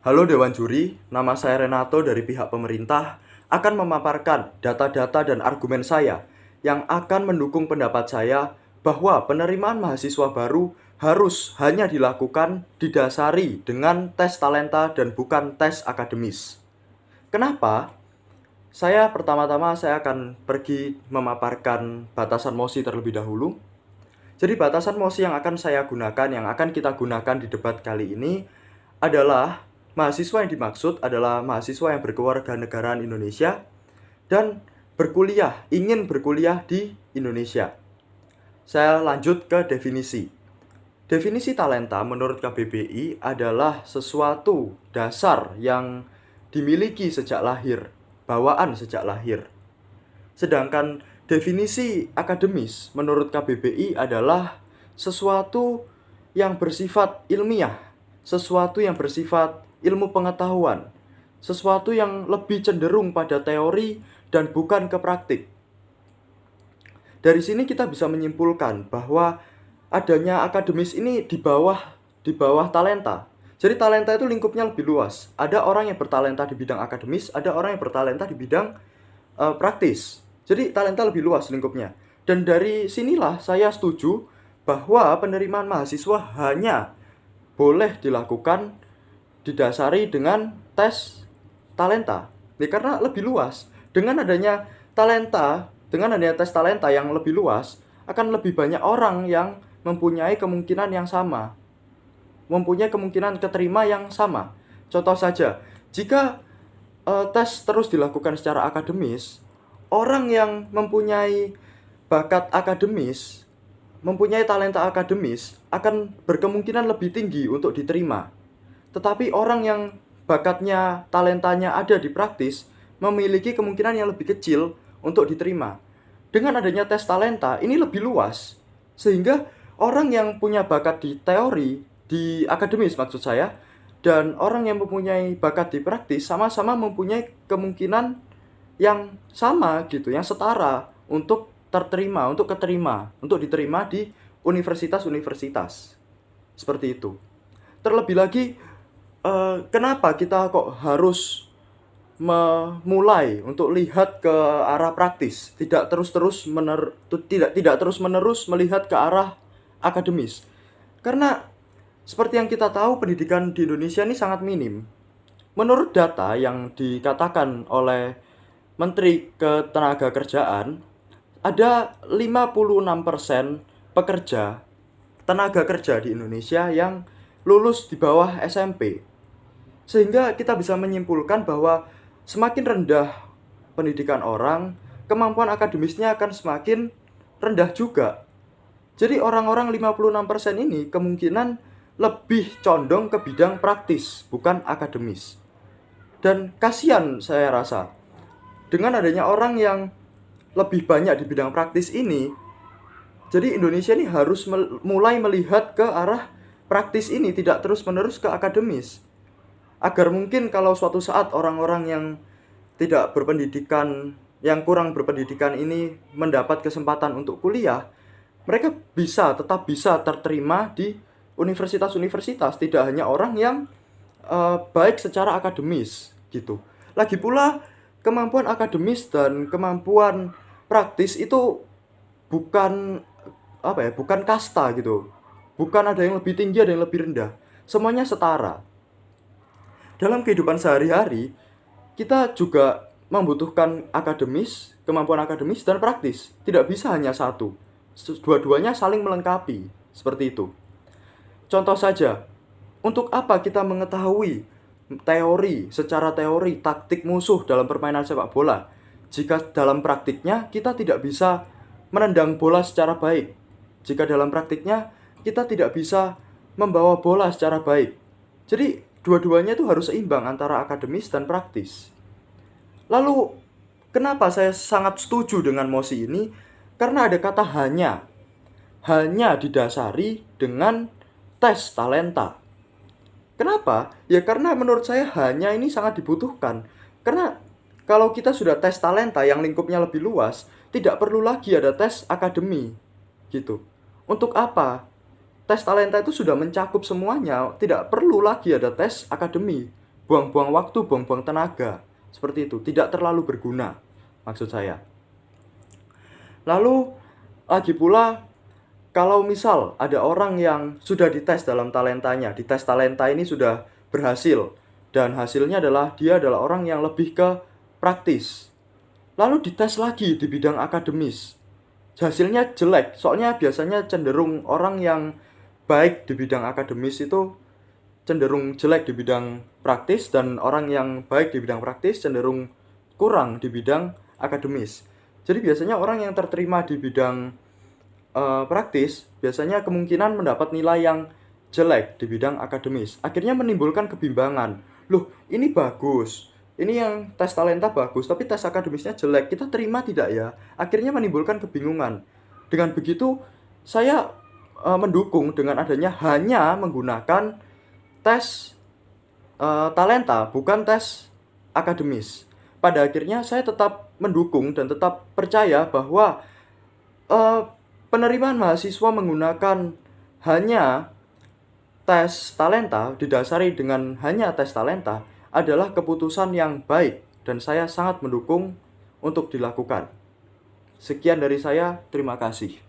Halo Dewan Juri, nama saya Renato dari pihak pemerintah akan memaparkan data-data dan argumen saya yang akan mendukung pendapat saya bahwa penerimaan mahasiswa baru harus hanya dilakukan didasari dengan tes talenta dan bukan tes akademis. Kenapa? Pertama-tama saya akan pergi memaparkan batasan MOSI terlebih dahulu. Jadi batasan MOSI yang akan saya gunakan, yang akan kita gunakan di debat kali ini adalah mahasiswa yang dimaksud adalah mahasiswa yang berkewarganegaraan Indonesia dan ingin berkuliah di Indonesia. Saya lanjut ke definisi. Definisi talenta menurut KBBI adalah sesuatu dasar yang dimiliki sejak lahir, bawaan sejak lahir. Sedangkan definisi akademis menurut KBBI adalah sesuatu yang bersifat ilmiah, sesuatu yang bersifat ilmu pengetahuan, sesuatu yang lebih cenderung pada teori dan bukan ke praktik. Dari sini kita bisa menyimpulkan bahwa adanya akademis ini di bawah talenta. Jadi talenta itu lingkupnya lebih luas. Ada orang yang bertalenta di bidang akademis, ada orang yang bertalenta di bidang praktis. Jadi talenta lebih luas lingkupnya. Dan dari sinilah saya setuju bahwa penerimaan mahasiswa hanya boleh dilakukan didasari dengan tes talenta. Karena lebih luas. Dengan adanya tes talenta yang lebih luas, akan lebih banyak orang yang mempunyai kemungkinan yang sama. Mempunyai kemungkinan keterima yang sama. Contoh saja, jika tes terus dilakukan secara akademis, orang yang mempunyai bakat akademis, mempunyai talenta akademis, akan berkemungkinan lebih tinggi untuk diterima. Tetapi orang yang bakatnya, talentanya ada di praktis, memiliki kemungkinan yang lebih kecil untuk diterima. Dengan adanya tes talenta, ini lebih luas. Sehingga orang yang punya bakat di teori, di akademis maksud saya, dan orang yang mempunyai bakat di praktis, sama-sama mempunyai kemungkinan yang sama gitu, yang setara untuk diterima di universitas-universitas. Seperti itu. Terlebih lagi, kenapa kita kok harus memulai untuk lihat ke arah praktis, tidak terus-menerus melihat ke arah akademis? Karena seperti yang kita tahu, pendidikan di Indonesia ini sangat minim. Menurut data yang dikatakan oleh Menteri Ketenagakerjaan, ada 56% tenaga kerja di Indonesia yang lulus di bawah SMP. Sehingga kita bisa menyimpulkan bahwa semakin rendah pendidikan orang, kemampuan akademisnya akan semakin rendah juga. Jadi orang-orang 56% ini kemungkinan lebih condong ke bidang praktis, bukan akademis. Dan kasihan saya rasa, dengan adanya orang yang lebih banyak di bidang praktis ini, jadi Indonesia ini harus mulai melihat ke arah praktis ini, tidak terus-menerus ke akademis. Agar mungkin kalau suatu saat orang-orang yang tidak berpendidikan, yang kurang berpendidikan ini mendapat kesempatan untuk kuliah, mereka tetap bisa terterima di universitas-universitas, tidak hanya orang yang baik secara akademis gitu. Lagi pula kemampuan akademis dan kemampuan praktis itu bukan bukan kasta gitu. Bukan ada yang lebih tinggi, ada yang lebih rendah. Semuanya setara. Dalam kehidupan sehari-hari, kita juga membutuhkan kemampuan akademis dan praktis. Tidak bisa hanya satu. Dua-duanya saling melengkapi. Seperti itu. Contoh saja, untuk apa kita mengetahui secara teori, taktik musuh dalam permainan sepak bola, jika dalam praktiknya kita tidak bisa menendang bola secara baik? Jika dalam praktiknya kita tidak bisa membawa bola secara baik. Jadi dua-duanya itu harus seimbang antara akademis dan praktis. Lalu kenapa saya sangat setuju dengan MOSI ini? Karena ada kata hanya. Hanya didasari dengan tes talenta. Kenapa? Ya karena menurut saya hanya ini sangat dibutuhkan. Karena kalau kita sudah tes talenta yang lingkupnya lebih luas, tidak perlu lagi ada tes akademi gitu. Untuk apa? Tes talenta itu sudah mencakup semuanya, tidak perlu lagi ada tes akademi. buang-buang waktu, buang-buang tenaga. Seperti itu, tidak terlalu berguna maksud saya. Lalu lagi pula, kalau misal ada orang yang sudah dites dalam talentanya, di tes talenta ini sudah berhasil, dan hasilnya adalah dia adalah orang yang lebih ke praktis, lalu dites lagi di bidang akademis, hasilnya jelek. Soalnya biasanya cenderung orang yang baik di bidang akademis itu cenderung jelek di bidang praktis, dan orang yang baik di bidang praktis cenderung kurang di bidang akademis. Jadi biasanya orang yang terterima di bidang praktis biasanya kemungkinan mendapat nilai yang jelek di bidang akademis. Akhirnya menimbulkan kebimbangan. Loh, ini bagus. Ini yang tes talenta bagus, tapi tes akademisnya jelek. Kita terima tidak ya? Akhirnya menimbulkan kebingungan. Dengan begitu, saya mendukung dengan adanya hanya menggunakan tes talenta, bukan tes akademis. Pada akhirnya saya tetap mendukung dan tetap percaya bahwa penerimaan mahasiswa menggunakan hanya tes talenta, didasari dengan hanya tes talenta, adalah keputusan yang baik dan saya sangat mendukung untuk dilakukan. Sekian dari saya, terima kasih.